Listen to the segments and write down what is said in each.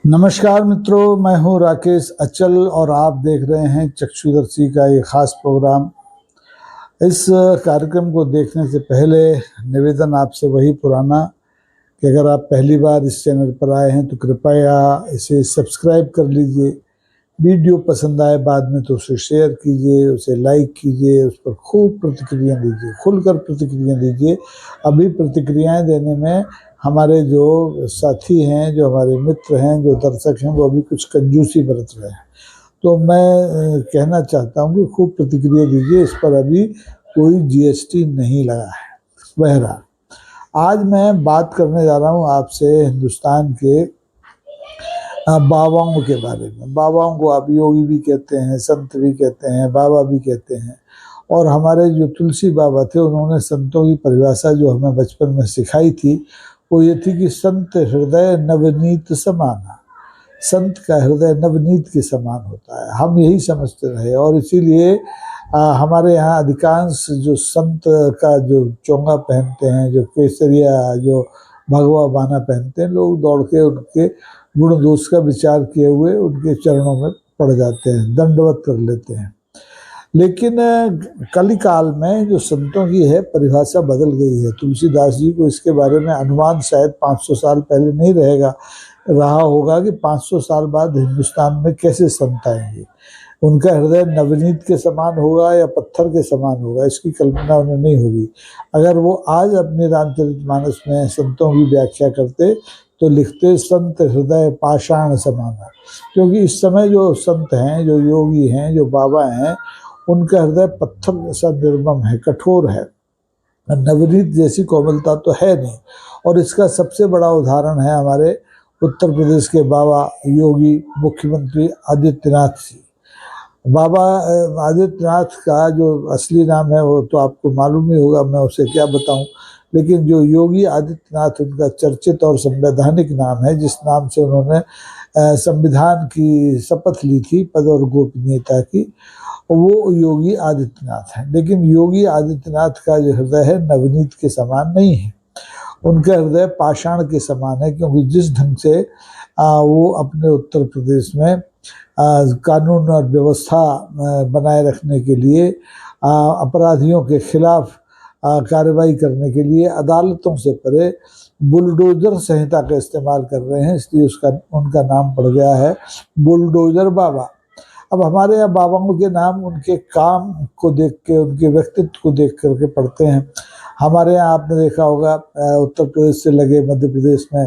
नमस्कार मित्रों, मैं हूं राकेश अचल और आप देख रहे हैं चक्षुदर्शी का ये खास प्रोग्राम। इस कार्यक्रम को देखने से पहले निवेदन आपसे वही पुराना कि अगर आप पहली बार इस चैनल पर आए हैं तो कृपया इसे सब्सक्राइब कर लीजिए। वीडियो पसंद आए बाद में तो उसे शेयर कीजिए, उसे लाइक कीजिए, उस पर खूब प्रतिक्रिया दीजिए, खुलकर प्रतिक्रिया दीजिए। अभी प्रतिक्रियाएं देने में हमारे जो साथी हैं, जो हमारे मित्र हैं, जो दर्शक हैं, वो अभी कुछ कंजूसी बरत रहे हैं। तो मैं कहना चाहता हूँ कि खूब प्रतिक्रिया दीजिए। इस पर अभी कोई जीएसटी नहीं लगा है। बहरहाल, आज मैं बात करने जा रहा हूँ आपसे हिंदुस्तान के बाबाओं के बारे में। बाबाओं को आप योगी भी कहते हैं, संत भी कहते हैं, बाबा भी कहते हैं। और हमारे जो तुलसी बाबा थे, उन्होंने संतों की परिभाषा जो हमें बचपन में सिखाई थी वो ये थी कि संत हृदय नवनीत समाना। संत का हृदय नवनीत के समान होता है। हम यही समझते रहे और इसीलिए हमारे यहाँ अधिकांश जो संत का जो चोंगा पहनते हैं, जो केसरिया, जो भगवा बाना पहनते हैं, लोग दौड़ के उनके गुण दोष का विचार किए हुए उनके चरणों में पड़ जाते हैं, दंडवत कर लेते हैं। लेकिन कलिकाल में जो संतों की है परिभाषा बदल गई है। तुलसीदास जी को इसके बारे में अनुमान शायद 500 साल पहले नहीं रहा होगा कि 500 साल बाद हिंदुस्तान में कैसे संत आएंगे। उनका हृदय नवनीत के समान होगा या पत्थर के समान होगा, इसकी कल्पना उन्हें नहीं होगी। अगर वो आज अपने रामचरितमानस में संतों की व्याख्या करते तो लिखते संत हृदय पाषाण समाना। क्योंकि इस समय जो संत हैं, जो योगी हैं, जो बाबा हैं, उनका हृदय पत्थर जैसा निर्मम है, कठोर है। नवनीत जैसी कोमलता तो है नहीं। और इसका सबसे बड़ा उदाहरण है हमारे उत्तर प्रदेश के बाबा योगी मुख्यमंत्री आदित्यनाथ जी। बाबा आदित्यनाथ का जो असली नाम है वो तो आपको मालूम ही होगा, मैं उसे क्या बताऊं। लेकिन जो योगी आदित्यनाथ उनका चर्चित और संवैधानिक नाम है, जिस नाम से उन्होंने संविधान की शपथ ली थी, पद और गोपनीयता की, वो योगी आदित्यनाथ है। लेकिन योगी आदित्यनाथ का जो हृदय है नवनीत के समान नहीं है। उनका हृदय पाषाण के समान है। क्योंकि जिस ढंग से वो अपने उत्तर प्रदेश में कानून और व्यवस्था बनाए रखने के लिए, अपराधियों के खिलाफ कार्रवाई करने के लिए अदालतों से परे बुलडोजर संहिता का इस्तेमाल कर रहे हैं, इसलिए उनका नाम पड़ गया है बुलडोजर बाबा। अब हमारे यहाँ बाबाओं के नाम उनके काम को देख के, उनके व्यक्तित्व को देख करके पड़ते हैं। हमारे यहाँ आपने देखा होगा उत्तर प्रदेश से लगे मध्य प्रदेश में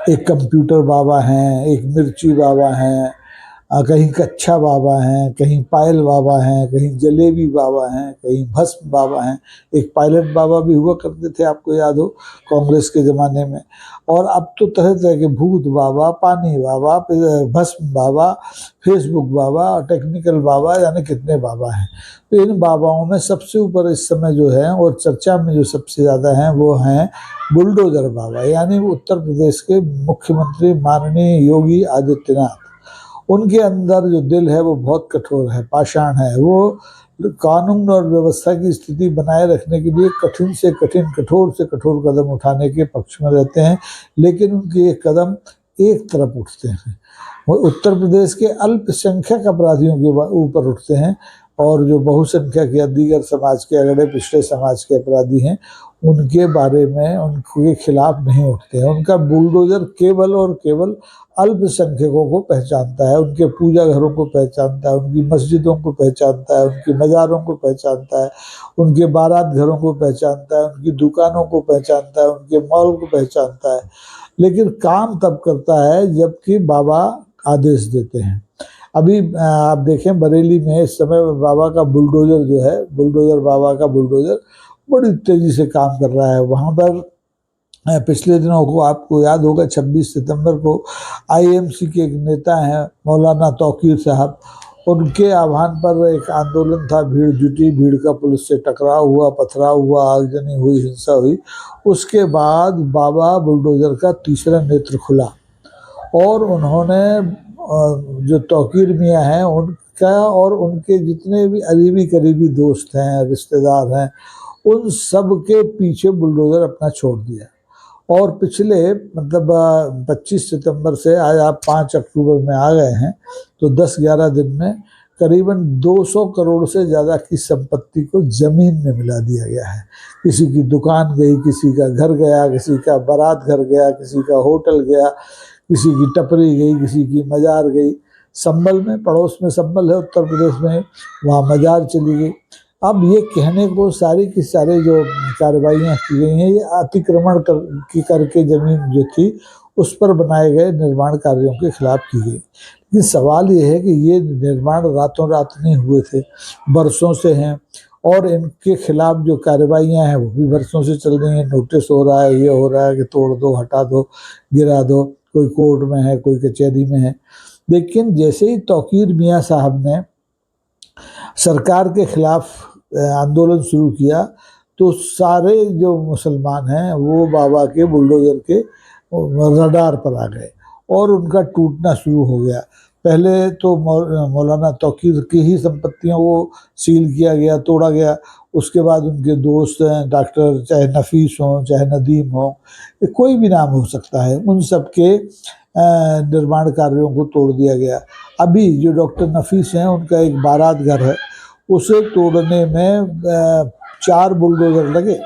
एक कंप्यूटर बाबा हैं, एक मिर्ची बाबा हैं, कहीं कच्छा बाबा हैं, कहीं पायल बाबा हैं, कहीं जलेबी बाबा हैं, कहीं भस्म बाबा हैं। एक पायलट बाबा भी हुआ करते थे, आपको याद हो, कांग्रेस के ज़माने में। और अब तो तरह तरह के भूत बाबा, पानी बाबा, भस्म बाबा, फेसबुक बाबा, टेक्निकल बाबा, यानी कितने बाबा हैं। तो इन बाबाओं में सबसे ऊपर इस समय जो है और चर्चा में जो सबसे ज़्यादा हैं वो हैं बुलडोजर बाबा, यानी उत्तर प्रदेश के मुख्यमंत्री माननीय योगी आदित्यनाथ। उनके अंदर जो दिल है वो बहुत कठोर है, पाषाण है। वो कानून और व्यवस्था की स्थिति बनाए रखने के लिए कठिन से कठिन, कठोर से कठोर कदम उठाने के पक्ष में रहते हैं। लेकिन उनके एक कदम एक तरफ उठते हैं, वो उत्तर प्रदेश के अल्पसंख्यक अपराधियों के ऊपर उठते हैं। और जो बहुसंख्यक या दीगर समाज के, अगड़े पिछड़े समाज के अपराधी हैं, उनके बारे में, उनके खिलाफ नहीं उठते हैं। उनका बुलडोजर केवल और केवल अल्पसंख्यकों को पहचानता है, उनके पूजा घरों को पहचानता है, उनकी मस्जिदों को पहचानता है, उनकी मज़ारों को पहचानता है, उनके बारात घरों को पहचानता है, उनकी दुकानों को पहचानता है, उनके मॉल को पहचानता है। लेकिन काम तब करता है जबकि बाबा आदेश देते हैं। अभी आप देखें बरेली में इस समय बाबा का बुलडोजर जो है, बुलडोजर बाबा का बुलडोजर बड़ी तेजी से काम कर रहा है। वहाँ पर पिछले दिनों को आपको याद होगा 26 सितंबर को आईएमसी के एक नेता हैं मौलाना तौकीर साहब, उनके आह्वान पर एक आंदोलन था, भीड़ जुटी, भीड़ का पुलिस से टकराव हुआ, पथराव हुआ, आगजनी हुई, हिंसा हुई। उसके बाद बाबा बुलडोजर का तीसरा नेत्र खुला और उन्होंने जो तौकीर मियाँ हैं उनका और उनके जितने भी अरीबी करीबी दोस्त हैं, रिश्तेदार हैं, उन सब के पीछे बुलडोजर अपना छोड़ दिया और पिछले मतलब 25 सितंबर से आज आप 5 अक्टूबर में आ गए हैं, तो 10-11 दिन में करीबन 200 करोड़ से ज़्यादा की संपत्ति को जमीन में मिला दिया गया है। किसी की दुकान गई, किसी का घर गया, किसी का बारात घर गया, किसी का होटल गया, किसी की टपरी गई, किसी की मजार गई। संभल में, पड़ोस में संभल है उत्तर प्रदेश में, वहाँ मजार चली गई। अब ये कहने को सारी की सारी जो कार्रवाइयाँ की गई हैं, ये अतिक्रमण करके जमीन जो थी उस पर बनाए गए निर्माण कार्यों के खिलाफ की गई। लेकिन सवाल ये है कि ये निर्माण रातों रात नहीं हुए थे, बरसों से हैं, और इनके खिलाफ जो कार्रवाइयाँ हैं वो भी बरसों से चल रही हैं। नोटिस हो रहा है, ये हो रहा है कि तोड़ दो, हटा दो, गिरा दो, कोई कोर्ट में है, कोई कचहरी में है। लेकिन जैसे ही तौकीर मियाँ साहब ने सरकार के खिलाफ आंदोलन शुरू किया, तो सारे जो मुसलमान हैं वो बाबा के बुलडोजर के रडार पर आ गए और उनका टूटना शुरू हो गया। पहले तो मौलाना तौकीर की ही संपत्तियों को सील किया गया, तोड़ा गया। उसके बाद उनके दोस्त हैं डॉक्टर, चाहे नफीस हों, चाहे नदीम हों, कोई भी नाम हो सकता है, उन सब के निर्माण कार्यों को तोड़ दिया गया। अभी जो डॉक्टर नफीस हैं उनका एक बारात घर है, उसे तोड़ने में 4 बुलडोजर लगे,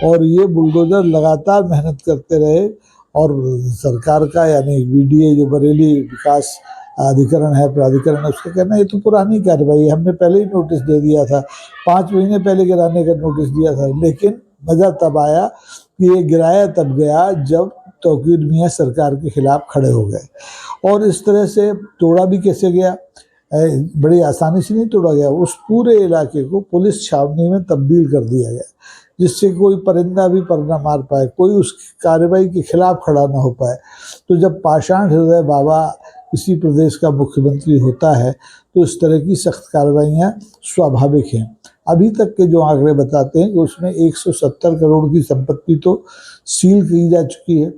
और ये बुलडोजर लगातार मेहनत करते रहे। और सरकार का यानी बीडीए जो बरेली विकास अधिकरण है, प्राधिकरण है, उसका कहना है ये तो पुरानी कार्रवाई है, हमने पहले ही नोटिस दे दिया था, 5 महीने पहले गिराने का नोटिस दिया था। लेकिन मज़ा तब आया कि ये गिराया तब गया जब तौकीर मियाँ सरकार के खिलाफ खड़े हो गए। और इस तरह से तोड़ा भी कैसे गया, बड़ी आसानी से नहीं तोड़ा गया, उस पूरे इलाके को पुलिस छावनी में तब्दील कर दिया गया, जिससे कोई परिंदा भी पर न मार पाए, कोई उस कार्रवाई के खिलाफ खड़ा ना हो पाए। तो जब पाषाण हृदय बाबा किसी प्रदेश का मुख्यमंत्री होता है तो इस तरह की सख्त कार्रवाइयाँ स्वाभाविक हैं। अभी तक के जो आंकड़े बताते हैं कि उसमें 170 करोड़ की संपत्ति तो सील की जा चुकी है।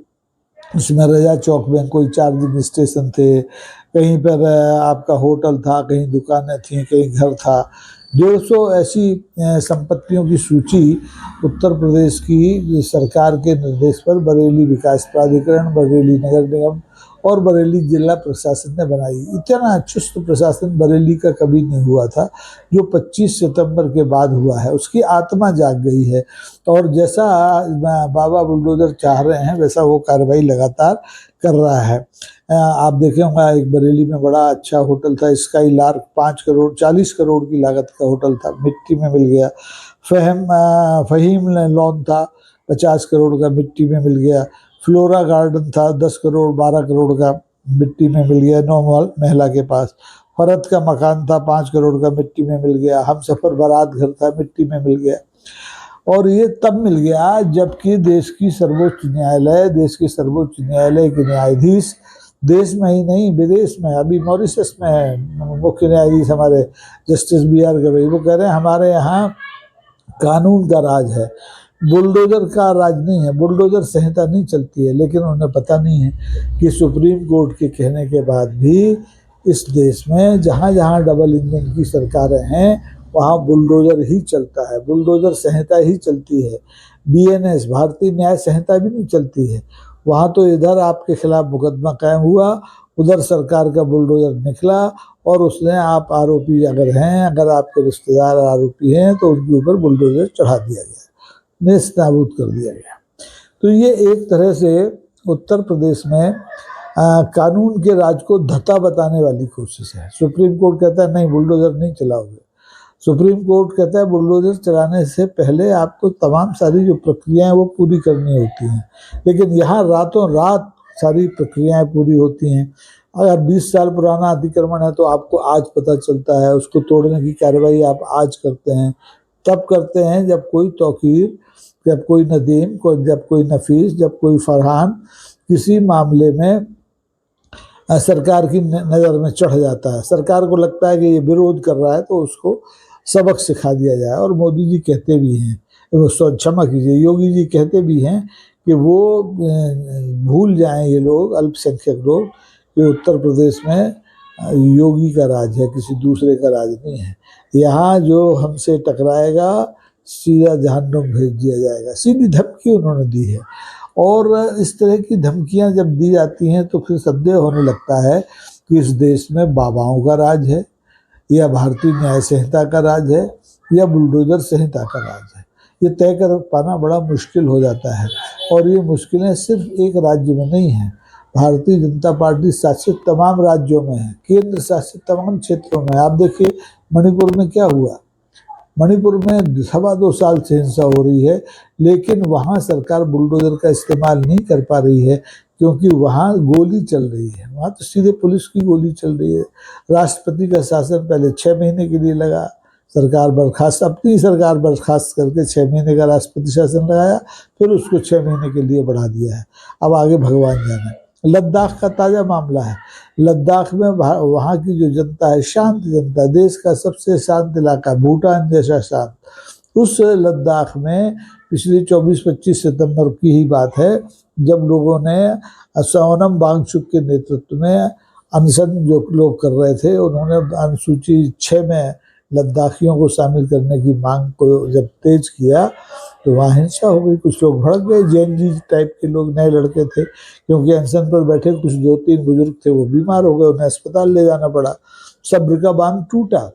उसमें रजा चौक में कोई चार्जिंग स्टेशन थे, कहीं पर आपका होटल था, कहीं दुकानें थीं, कहीं घर था। 150 ऐसी संपत्तियों की सूची उत्तर प्रदेश की सरकार के निर्देश पर बरेली विकास प्राधिकरण, बरेली नगर निगम और बरेली जिला प्रशासन ने बनाई। इतना चुस्त प्रशासन बरेली का कभी नहीं हुआ था जो 25 सितंबर के बाद हुआ है। उसकी आत्मा जाग गई है, और जैसा बाबा बुलडोजर चाह रहे हैं वैसा वो कार्रवाई लगातार कर रहा है। आप देखे होंगे एक बरेली में बड़ा अच्छा होटल था, स्काई लार्क, 5 करोड़ 40 करोड़ की लागत का होटल था, मिट्टी में मिल गया। फहीम लॉन था, 50 करोड़ का, मिट्टी में मिल गया। फ्लोरा गार्डन था, 10 करोड़ 12 करोड़ का, मिट्टी में मिल गया, नौमहल महिला के पास। फरत का मकान था, 5 करोड़ का, मिट्टी में मिल गया। हम सफ़र बारात घर था, मिट्टी में मिल गया। और ये तब मिल गया जबकि देश के सर्वोच्च न्यायालय के न्यायाधीश देश में ही नहीं विदेश में, अभी मॉरिशस में है मुख्य न्यायाधीश हमारे जस्टिस BR गवई, वो कह रहे हैं हमारे यहाँ कानून का राज है, बुलडोजर का राज नहीं है। बुलडोजर संहिता नहीं चलती है, लेकिन उन्हें पता नहीं है कि सुप्रीम कोर्ट के कहने के बाद भी इस देश में जहाँ जहाँ डबल इंजन की सरकारें हैं वहाँ बुलडोजर ही चलता है, बुलडोजर संहिता ही चलती है। BNS भारतीय न्याय संहिता भी नहीं चलती है वहाँ। तो इधर आपके खिलाफ मुकदमा कायम हुआ, उधर सरकार का बुलडोजर निकला और उसने, आप आरोपी अगर हैं, अगर आपके रिश्तेदार आरोपी हैं, तो उनके ऊपर बुलडोजर चढ़ा दिया गया, नेस्तनाबूद कर दिया गया। तो ये एक तरह से उत्तर प्रदेश में कानून के राज को धता बताने वाली कोशिश है। सुप्रीम कोर्ट कहता है नहीं बुलडोजर नहीं चलाओगे, सुप्रीम कोर्ट कहता है बुलडोजर चलाने से पहले आपको तमाम सारी जो प्रक्रियाएं वो पूरी करनी होती हैं, लेकिन यहाँ रातों रात सारी प्रक्रियाएं पूरी होती हैं। अगर 20 साल पुराना अतिक्रमण है तो आपको आज पता चलता है, उसको तोड़ने की कार्रवाई आप आज करते हैं, तब करते हैं जब कोई तौकीर, जब कोई नदीम, जब कोई नफीस, जब कोई फरहान किसी मामले में सरकार की नज़र में चढ़ जाता है। सरकार को लगता है कि ये विरोध कर रहा है तो उसको सबक सिखा दिया जाए। और मोदी जी कहते भी हैं, क्षमा कीजिए, योगी जी कहते भी हैं कि वो भूल जाएं ये लोग, अल्पसंख्यक लोग, कि उत्तर प्रदेश में योगी का राज है, किसी दूसरे का राज नहीं है। यहाँ जो हमसे टकराएगा सीधा जहन्नुम भेज दिया जाएगा, सीधी धमकी उन्होंने दी है। और इस तरह की धमकियां जब दी जाती हैं तो फिर संदेह होने लगता है कि इस देश में बाबाओं का राज है, या भारतीय न्याय संहिता का राज है, या बुलडोजर संहिता का राज है। ये तय कर पाना बड़ा मुश्किल हो जाता है। और ये मुश्किलें सिर्फ एक राज्य में नहीं हैं, भारतीय जनता पार्टी शासित तमाम राज्यों में है, केंद्र शासित तमाम क्षेत्रों में। आप देखिए मणिपुर में क्या हुआ। मणिपुर में 2.25 साल से हिंसा हो रही है, लेकिन वहाँ सरकार बुलडोजर का इस्तेमाल नहीं कर पा रही है, क्योंकि वहाँ गोली चल रही है। वहाँ तो सीधे पुलिस की गोली चल रही है। राष्ट्रपति का शासन पहले 6 महीने के लिए लगा, सरकार बर्खास्त, अपनी सरकार बर्खास्त करके 6 महीने का राष्ट्रपति शासन लगाया, फिर उसको 6 महीने के लिए बढ़ा दिया है। अब आगे भगवान जाने। लद्दाख का ताज़ा मामला है। लद्दाख में वहाँ की जो जनता है, शांत जनता, देश का सबसे शांत इलाका, भूटान जैसा शांत, उस लद्दाख में पिछली 24-25 सितंबर की ही बात है, जब लोगों ने सोनम वांगचुक के नेतृत्व में अनशन जो लोग कर रहे थे, उन्होंने अनुसूची 6 में लद्दाखियों को शामिल करने की मांग को जब तेज किया तो वहाँ हिंसा हो गई। कुछ लोग भड़क गए, जैन जी टाइप के लोग, नए लड़के थे, क्योंकि अनशन पर बैठे कुछ 2-3 बुजुर्ग थे, वो बीमार हो गए, उन्हें अस्पताल ले जाना पड़ा। सब्र का बांध टूटा,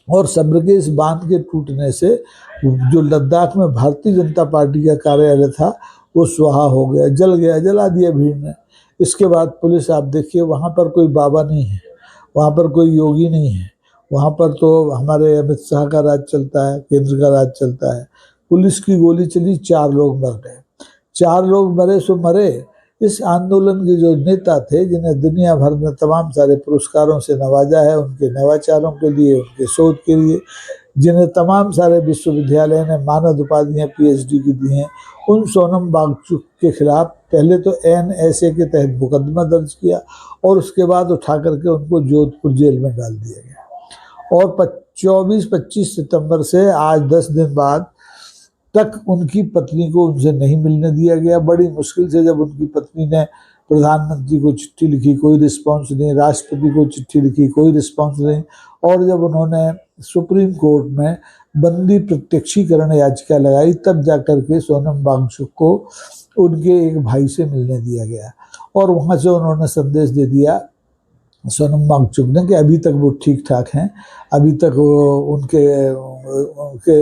और सब्र के इस बांध के टूटने से जो लद्दाख में भारतीय जनता पार्टी का कार्यालय था वो स्वाहा हो गया, जल गया, जला दिया भीड़ ने। इसके बाद पुलिस, आप देखिए, वहाँ पर कोई बाबा नहीं है, वहाँ पर कोई योगी नहीं है, वहाँ पर तो हमारे अमित शाह का राज चलता है, केंद्र का राज चलता है। पुलिस की गोली चली, 4 लोग मर गए। 4 लोग मरे सो मरे। इस आंदोलन के जो नेता थे, जिन्हें दुनिया भर में तमाम सारे पुरस्कारों से नवाजा है, उनके नवाचारों के लिए, उनके शोध के लिए, जिन्हें तमाम सारे विश्वविद्यालय ने मानद उपाधियाँ PhD की दी हैं, उन सोनम वांगचुक के खिलाफ पहले तो NSA के तहत मुकदमा दर्ज किया, और उसके बाद उठा करके उनको जोधपुर जेल में डाल दिया गया। और 24-25 सितंबर से आज 10 दिन बाद तक उनकी पत्नी को उनसे नहीं मिलने दिया गया। बड़ी मुश्किल से जब उनकी पत्नी ने प्रधानमंत्री को चिट्ठी लिखी, कोई रिस्पांस नहीं, राष्ट्रपति को चिट्ठी लिखी, कोई रिस्पांस नहीं, और जब उन्होंने सुप्रीम कोर्ट में बंदी प्रत्यक्षीकरण याचिका लगाई, तब जाकर के सोनम वांगचुक को उनके एक भाई से मिलने दिया गया। और वहाँ से उन्होंने संदेश दे दिया सोनम वांगचुक ने कि अभी तक वो ठीक ठाक हैं, अभी तक उनके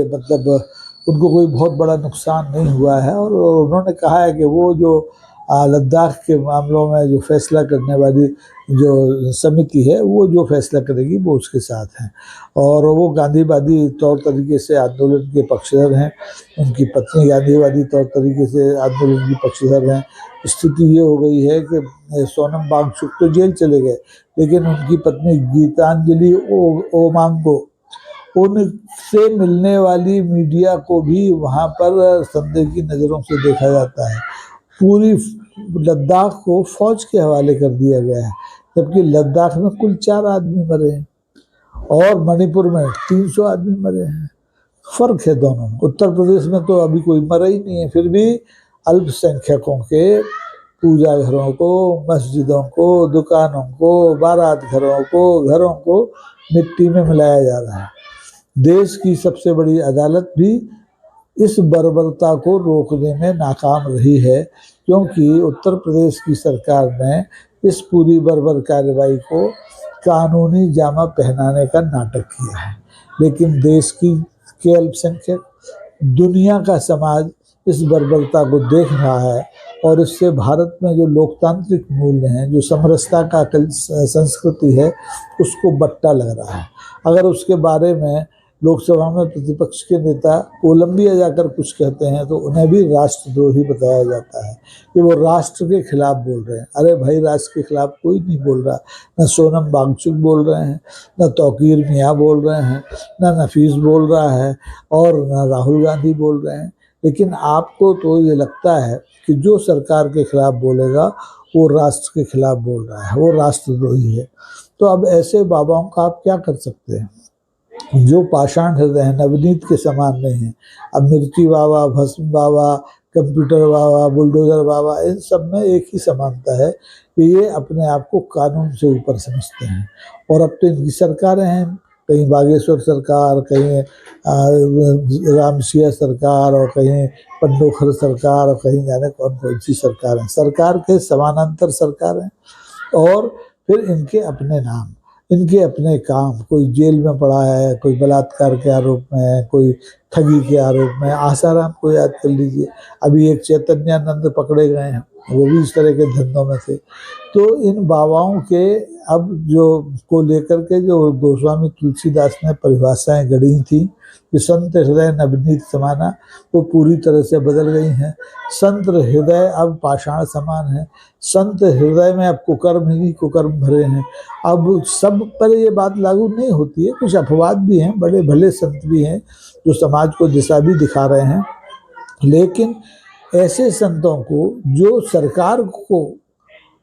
मतलब उनको कोई बहुत बड़ा नुकसान नहीं हुआ है। और उन्होंने कहा है कि वो जो लद्दाख के मामलों में जो फैसला करने वाली जो समिति है, वो जो फैसला करेगी वो उसके साथ हैं। और वो गांधीवादी तौर तरीके से आंदोलन के पक्षधर हैं, उनकी पत्नी गांधीवादी तौर तरीके से आंदोलन की पक्षधर हैं। स्थिति ये हो गई है कि सोनम वांगचुक तो जेल चले गए, लेकिन उनकी पत्नी गीतांजलि ओमांगो, उनसे मिलने वाली मीडिया को भी वहाँ पर संदेह की नज़रों से देखा जाता है। पूरी लद्दाख को फौज के हवाले कर दिया गया है, जबकि लद्दाख में कुल 4 आदमी मरे हैं और मणिपुर में 300 आदमी मरे हैं। फर्क है दोनों में। उत्तर प्रदेश में तो अभी कोई मरा ही नहीं है, फिर भी अल्पसंख्यकों के पूजा घरों को, मस्जिदों को, दुकानों को, बारात घरों को मिट्टी में मिलाया जा रहा है। देश की सबसे बड़ी अदालत भी इस बर्बरता को रोकने में नाकाम रही है, क्योंकि उत्तर प्रदेश की सरकार ने इस पूरी बर्बर कार्रवाई को कानूनी जामा पहनाने का नाटक किया है। लेकिन देश के अल्पसंख्यक, दुनिया का समाज इस बर्बरता को देख रहा है, और इससे भारत में जो लोकतांत्रिक मूल्य हैं, जो समरसता का संस्कृति है, उसको बट्टा लग रहा है। अगर उसके बारे में लोकसभा में प्रतिपक्ष के नेता कोलंबिया जाकर कुछ कहते हैं तो उन्हें भी राष्ट्रद्रोही बताया जाता है कि वो राष्ट्र के खिलाफ बोल रहे हैं। अरे भाई, राष्ट्र के खिलाफ कोई नहीं बोल रहा। न सोनम वांगचुक बोल रहे हैं, न तौकीर मियाँ बोल रहे हैं, न नफीस बोल रहा है, और न राहुल गांधी बोल रहे हैं। लेकिन आपको तो ये लगता है कि जो सरकार के खिलाफ बोलेगा वो राष्ट्र के खिलाफ बोल रहा है, वो राष्ट्रद्रोही है। तो अब ऐसे बाबाओं का आप क्या कर सकते हैं, जो पाषाण हृदय हैं, नवनीत के समान नहीं है। अब मिर्ची बाबा, भस्म बाबा, कंप्यूटर बाबा, बुलडोजर बाबा, इन सब में एक ही समानता है कि ये अपने आप को कानून से ऊपर समझते हैं। और अब तो इनकी सरकारें हैं, कहीं बागेश्वर सरकार, कहीं रामसिया सरकार, और कहीं पंडोखर सरकार, और कहीं जाने कौन कौन सी सरकार है। सरकार के समानांतर सरकार हैं, और फिर इनके अपने नाम, इनके अपने काम। कोई जेल में पड़ा है, कोई बलात्कार के आरोप में है, कोई ठगी के आरोप में। आसाराम को याद कर लीजिए, अभी एक चैतन्यानंद पकड़े गए हैं, वो भी इस तरह के धंधों में थे। तो इन बाबाओं के अब जो को लेकर के जो गोस्वामी तुलसीदास ने परिभाषाएं गढ़ी थी कि संत हृदय नवनीत समाना, वो पूरी तरह से बदल गई हैं। संत हृदय अब पाषाण समान है। संत हृदय में अब कुकर्म ही कुकर्म भरे हैं। अब सब पर ये बात लागू नहीं होती है, कुछ अपवाद भी हैं, बड़े भले संत भी हैं जो समाज को दिशा भी दिखा रहे हैं। लेकिन ऐसे संतों को जो सरकार को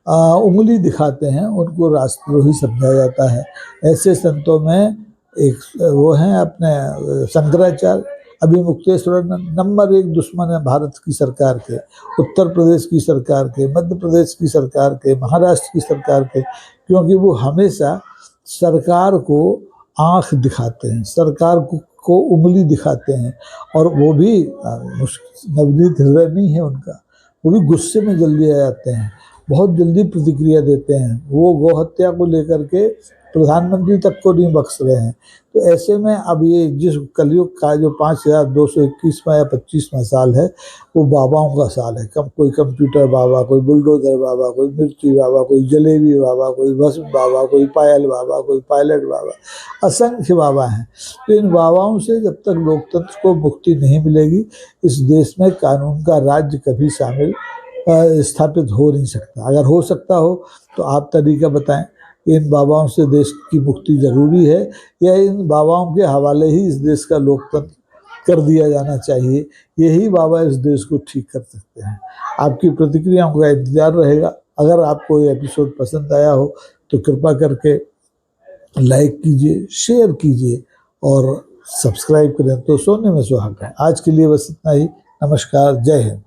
उंगली दिखाते हैं, उनको राष्ट्रद्रोही समझा जाता है। ऐसे संतों में एक वो हैं अपने शंकराचार्य। अभी मुक्तेश्वर नंबर 1 दुश्मन है भारत की सरकार के, उत्तर प्रदेश की सरकार के, मध्य प्रदेश की सरकार के, महाराष्ट्र की सरकार के, क्योंकि वो हमेशा सरकार को आंख दिखाते हैं, सरकार को उंगली दिखाते हैं। और वो भी नवनीत हृदय नहीं है उनका, वो भी गुस्से में जल्दी आ जाते हैं, बहुत जल्दी प्रतिक्रिया देते हैं। वो गौहत्या को लेकर के प्रधानमंत्री तक को नहीं बख्श रहे हैं। तो ऐसे में अब ये जिस कलयुग का जो 5221वां या 25वां साल है, वो बाबाओं का साल है। कोई कंप्यूटर बाबा, कोई बुलडोजर बाबा, कोई मिर्ची बाबा, कोई जलेबी बाबा, कोई भस्म बाबा, कोई पायल बाबा, कोई पायलट बाबा, असंख्य बाबा हैं। तो इन बाबाओं से जब तक लोकतंत्र को मुक्ति नहीं मिलेगी, इस देश में कानून का राज्य कभी स्थापित हो नहीं सकता। अगर हो सकता हो तो आप तरीका बताएं। इन बाबाओं से देश की मुक्ति जरूरी है, या इन बाबाओं के हवाले ही इस देश का लोकतंत्र कर दिया जाना चाहिए? यही बाबा इस देश को ठीक कर सकते हैं। आपकी प्रतिक्रियाओं का इंतजार रहेगा। अगर आपको ये एपिसोड पसंद आया हो तो कृपा करके लाइक कीजिए, शेयर कीजिए और सब्सक्राइब करें तो सोने में सुहागा है। आज के लिए बस इतना ही। नमस्कार, जय हिंद।